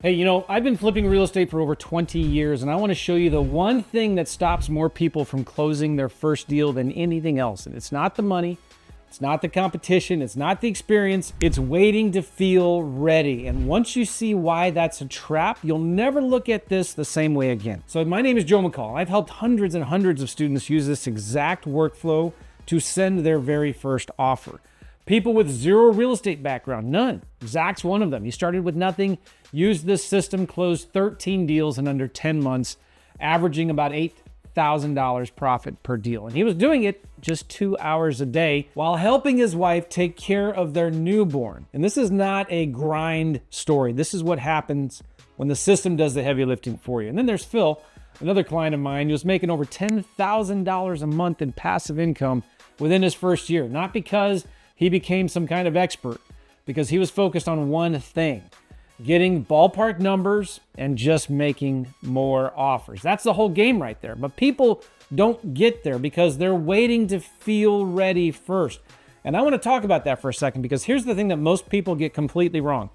Hey, I've been flipping real estate for over 20 years, and I want to show you the one thing that stops more people from closing their first deal than anything else. And it's not the money, it's not the competition, it's not the experience, it's waiting to feel ready. And once you see why that's a trap, you'll never look at this the same way again. So my name is Joe McCall. I've helped hundreds and hundreds of students use this exact workflow to send their very first offer. People with zero real estate background, none. Zach's one of them. He started with nothing, used this system, closed 13 deals in under 10 months, averaging about $8,000 profit per deal. And he was doing it just 2 hours a day while helping his wife take care of their newborn. And this is not a grind story. This is what happens when the system does the heavy lifting for you. And then there's Phil, another client of mine, who was making over $10,000 a month in passive income within his first year. Not because he became some kind of expert, because he was focused on one thing: getting ballpark numbers and just making more offers. That's the whole game right there. But people don't get there because they're waiting to feel ready first. And I want to talk about that for a second, because here's the thing that most people get completely wrong.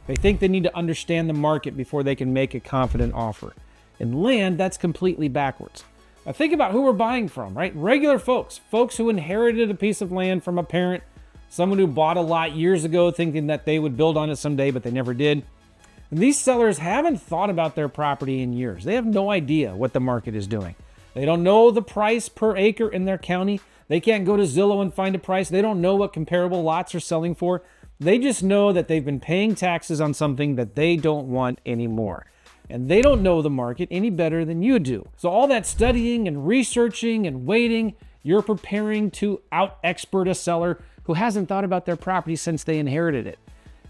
They think they need to understand the market before they can make a confident offer. In land, that's completely backwards. Now think about who we're buying from, right? Regular folks who inherited a piece of land from a parent, someone who bought a lot years ago thinking that they would build on it someday, but they never did. And these sellers haven't thought about their property in years. They have no idea what the market is doing. They don't know the price per acre in their county. They can't go to Zillow and find a price. They don't know what comparable lots are selling for. They just know that they've been paying taxes on something that they don't want anymore. And they don't know the market any better than you do. So all that studying and researching and waiting, you're preparing to out-expert a seller who hasn't thought about their property since they inherited it.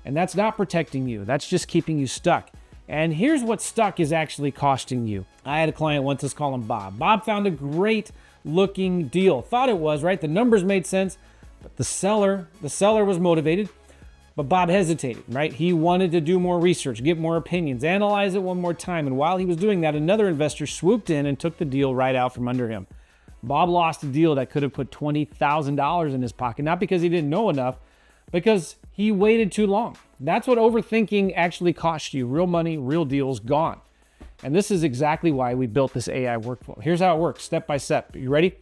And that's not protecting you. That's just keeping you stuck. And here's what stuck is actually costing you. I had a client once, let's call him Bob. Bob found a great looking deal. Thought it was, right? The numbers made sense, but the seller was motivated, but Bob hesitated, right? He wanted to do more research, get more opinions, analyze it one more time. And while he was doing that, another investor swooped in and took the deal right out from under him. Bob lost a deal that could have put $20,000 in his pocket, not because he didn't know enough, because he waited too long. That's what overthinking actually cost you. Real money, real deals, gone. And this is exactly why we built this AI workflow. Here's how it works, step by step. You ready?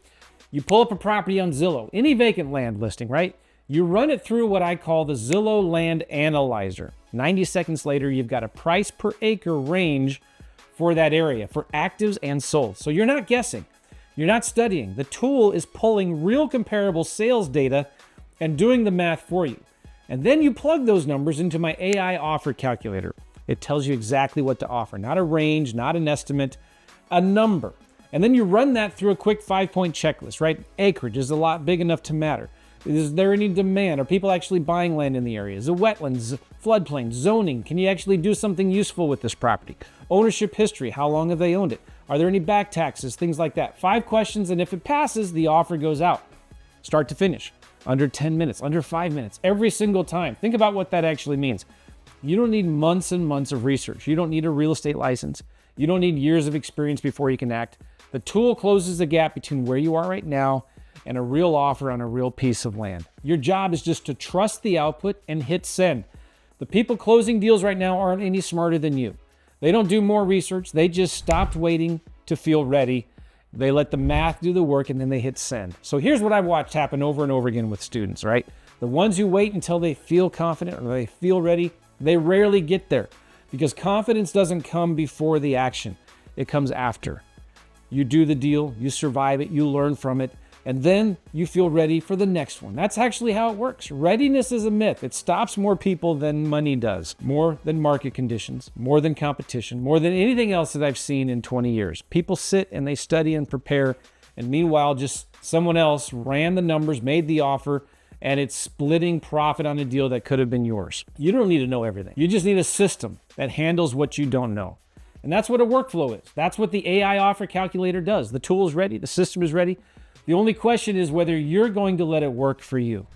You pull up a property on Zillow, any vacant land listing, right? You run it through what I call the Zillow Land Analyzer. 90 seconds later, you've got a price per acre range for that area, for actives and sold. So you're not guessing. You're not studying. The tool is pulling real comparable sales data and doing the math for you. And then you plug those numbers into my AI offer calculator. It tells you exactly what to offer, not a range, not an estimate, a number. And then you run that through a quick 5-point checklist, right? Acreage is a lot big enough to matter. Is there any demand? Are people actually buying land in the area? Is it wetlands, floodplain, zoning? Can you actually do something useful with this property? Ownership history, how long have they owned it? Are there any back taxes? Things like that. 5 questions, and if it passes, the offer goes out. Start to finish, under 10 minutes, under 5 minutes, every single time. Think about what that actually means. You don't need months and months of research. You don't need a real estate license. You don't need years of experience before you can act. The tool closes the gap between where you are right now and a real offer on a real piece of land. Your job is just to trust the output and hit send. The people closing deals right now aren't any smarter than you. They don't do more research. They just stopped waiting to feel ready. They let the math do the work, and then they hit send. So here's what I've watched happen over and over again with students, right? The ones who wait until they feel confident or they feel ready, they rarely get there, because confidence doesn't come before the action. It comes after. You do the deal, you survive it, you learn from it, and then you feel ready for the next one. That's actually how it works. Readiness is a myth. It stops more people than money does, more than market conditions, more than competition, more than anything else that I've seen in 20 years. People sit and they study and prepare, and meanwhile, just someone else ran the numbers, made the offer, and it's splitting profit on a deal that could have been yours. You don't need to know everything. You just need a system that handles what you don't know. And that's what a workflow is. That's what the AI offer calculator does. The tool is ready. The system is ready. The only question is whether you're going to let it work for you.